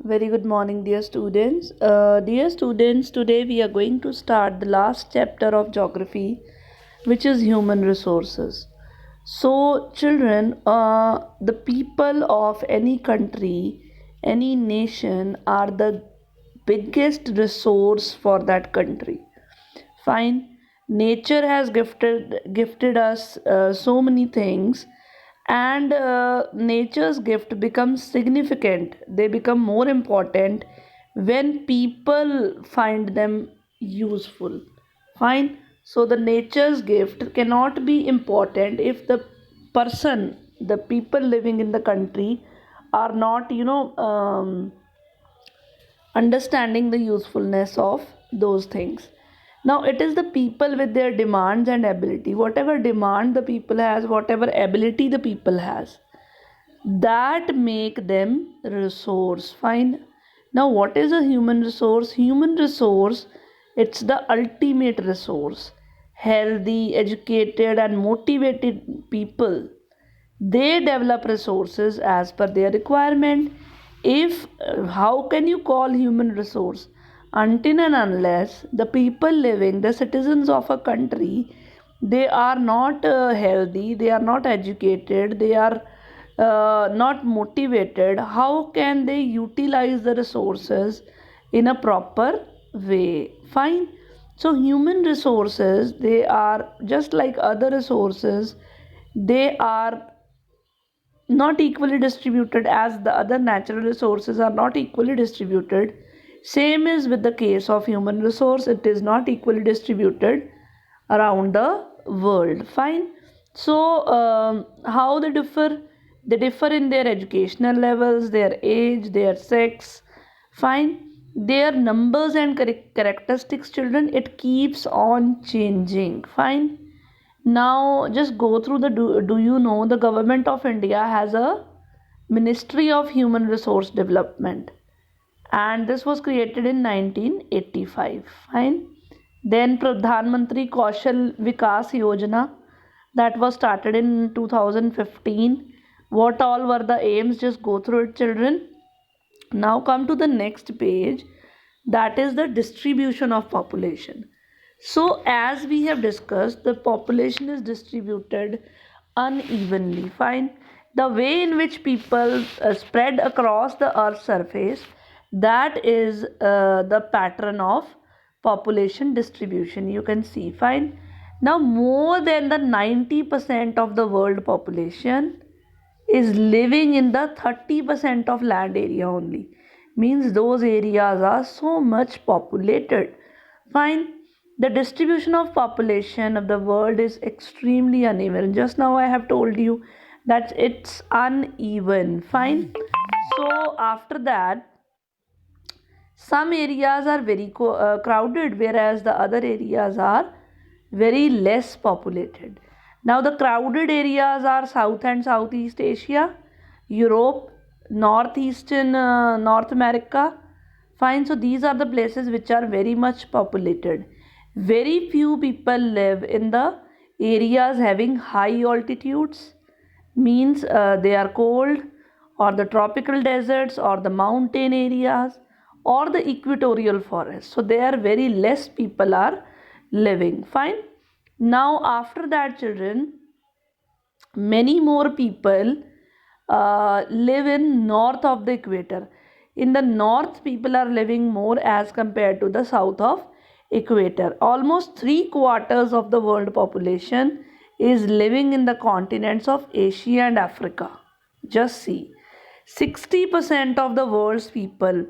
Very good morning, dear students. Today we are going to start the last chapter of geography, which is human resources. So, children, the people of any country, any nation are the biggest resource for that country. Fine. Nature has gifted us so many things, and nature's gift becomes significant. They become more important when people find them useful. Fine. So the nature's gift cannot be important if the people living in the country are not understanding the usefulness of those things. Now it is the people with their demands and ability, whatever demand the people has, whatever ability the people has, that make them resource. Fine. Now what is a human resource? Human resource, it's the ultimate resource. Healthy, educated and motivated people, they develop resources as per their requirement. If How can you call human resource until and unless the people living, the citizens of a country, they are not healthy, they are not educated, they are not motivated? How can they utilize the resources in a proper way? Fine. So human resources, they are just like other resources. They are not equally distributed, as the other natural resources are not equally distributed. Same is with the case of human resource, it is not equally distributed around the world. Fine. So how they differ in their educational levels, their age, their sex. Fine. Their numbers and characteristics, children, it keeps on changing. Fine. Now just go through do you know the government of India has a Ministry of Human Resource Development, and this was created in 1985. Fine. Then Pradhan Mantri Kaushal Vikas Yojana, that was started in 2015. What all were the aims? Just go through it, children. Now come to the next page, that is the distribution of population. So, as we have discussed, the population is distributed unevenly. Fine. The way in which people spread across the earth's surface, that is the pattern of population distribution. You can see. Fine. Now, more than the 90% of the world population is living in the 30% of land area only. Means those areas are so much populated. Fine. The distribution of population of the world is extremely uneven. Just now I have told you that it's uneven. Fine. So after that, some areas are very crowded, whereas the other areas are very less populated. Now the crowded areas are South and Southeast Asia, Europe, Northeastern North America. Fine. So these are the places which are very much populated. Very few people live in the areas having high altitudes. Means they are cold, or the tropical deserts, or the mountain areas, or the equatorial forest. So there very less people are living. Fine. Now after that, children, many more people live in north of the equator. In the north, people are living more as compared to the south of equator. Almost 3/4 of the world population is living in the continents of Asia and Africa. Just see, 60% of the world's people,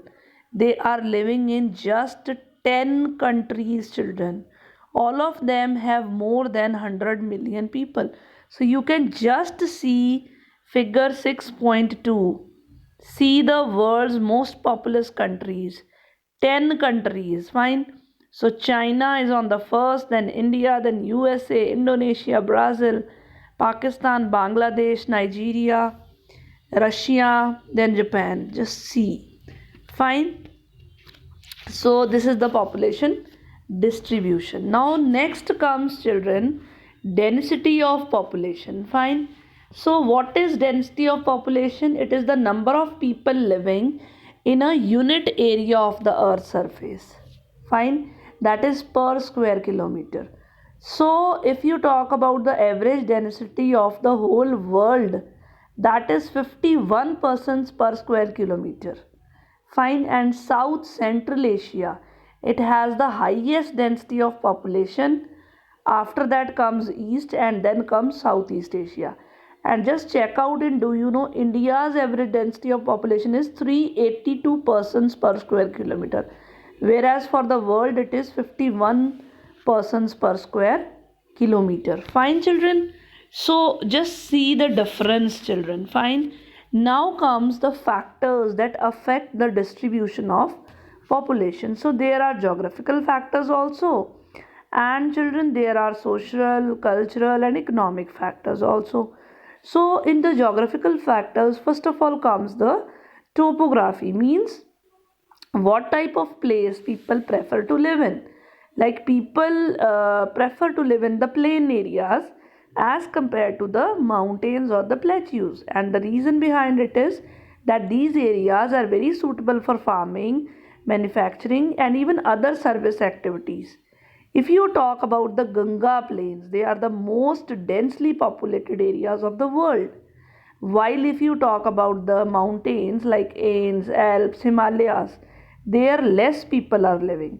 they are living in just 10 countries, children. All of them have more than 100 million people. So you can just see figure 6.2. See the world's most populous countries. 10 countries. Fine. So China is on the first, then India, then USA, Indonesia, Brazil, Pakistan, Bangladesh, Nigeria, Russia, then Japan. Just see. Fine. So this is the population distribution. Now next comes, children, density of population. Fine. So what is density of population? It is the number of people living in a unit area of the earth's surface. Fine, that is per square kilometer. So if you talk about the average density of the whole world, that is 51 persons per square kilometer. Fine, and South Central Asia, it has the highest density of population. After that comes East, and then comes Southeast Asia. And just check out, in do you know India's average density of population is 382 persons per square kilometer, whereas for the world it is 51 persons per square kilometer. Fine, children. So just see the difference, children. Fine. Now comes the factors that affect the distribution of population. So there are geographical factors also, and children, there are social, cultural, and economic factors also. So in the geographical factors, first of all comes the topography, means what type of place people prefer to live in. Like people prefer to live in the plain areas as compared to the mountains or the plateaus, and the reason behind it is that these areas are very suitable for farming, manufacturing, and even other service activities. If you talk about the Ganga plains, they are the most densely populated areas of the world. While if you talk about the mountains like Ains, Alps, Himalayas, there less people are living.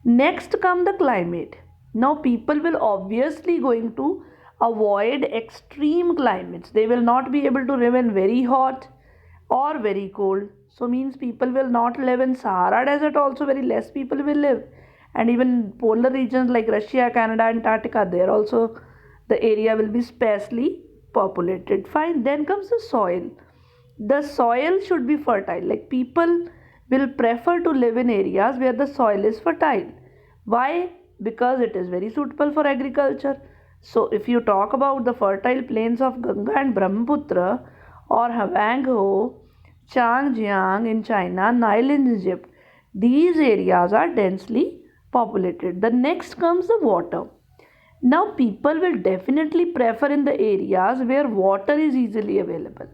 Next come the climate. Now people will obviously going to avoid extreme climates. They will not be able to live in very hot or very cold. So means people will not live in Sahara desert also, very less people will live. And even polar regions like Russia, Canada, Antarctica, there also the area will be sparsely populated. Fine. Then comes the soil. The soil should be fertile. Like people will prefer to live in areas where the soil is fertile. Why? Because it is very suitable for agriculture. So if you talk about the fertile plains of Ganga and Brahmaputra, or Huanghe, Changjiang in China, Nile in Egypt, these areas are densely populated. The next comes the water. Now people will definitely prefer in the areas where water is easily available.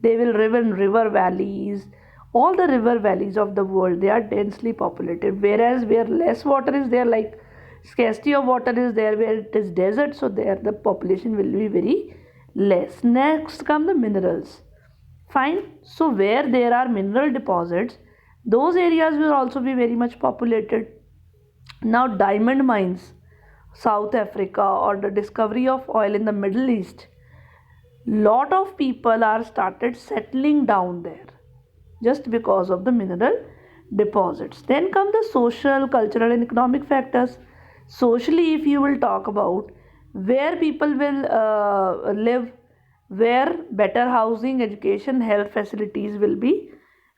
They will live in river valleys. All the river valleys of the world, they are densely populated. Whereas where less water is there, like scarcity of water is there, where it is desert, so there the population will be very less. Next come the minerals. Fine. So where there are mineral deposits, those areas will also be very much populated. Now diamond mines, South Africa, or the discovery of oil in the Middle East, lot of people are started settling down there just because of the mineral deposits. Then come the social, cultural, and economic factors. Socially, if you will talk about where people will live, where better housing, education, health facilities will be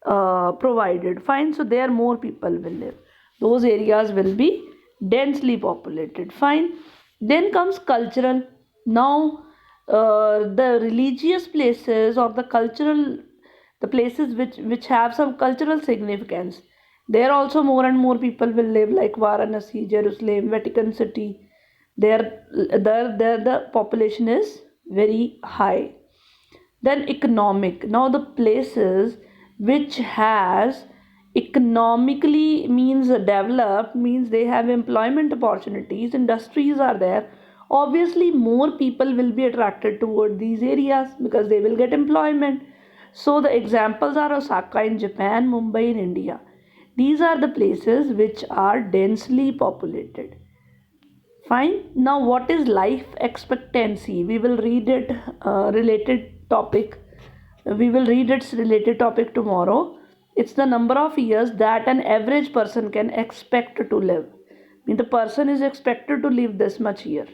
provided. Fine. So there more people will live. Those areas will be densely populated. Fine. Then comes cultural. Now the religious places, or the cultural, the places which have some cultural significance, there also more and more people will live, like Varanasi, Jerusalem, Vatican City. There the population is very high. Then economic. Now the places which has economically means developed, means they have employment opportunities, industries are there, obviously more people will be attracted toward these areas because they will get employment. So the examples are Osaka in Japan, Mumbai in India. These are the places which are densely populated. Fine. Now, what is life expectancy? We will read it related topic. We will read its related topic tomorrow. It's the number of years that an average person can expect to live. I mean, the person is expected to live this much year.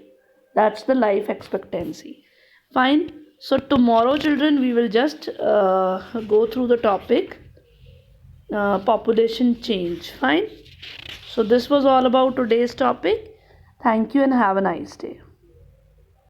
That's the life expectancy. Fine. So tomorrow, children, we will just go through the topic population change. Fine. So this was all about today's topic. Thank you and have a nice day.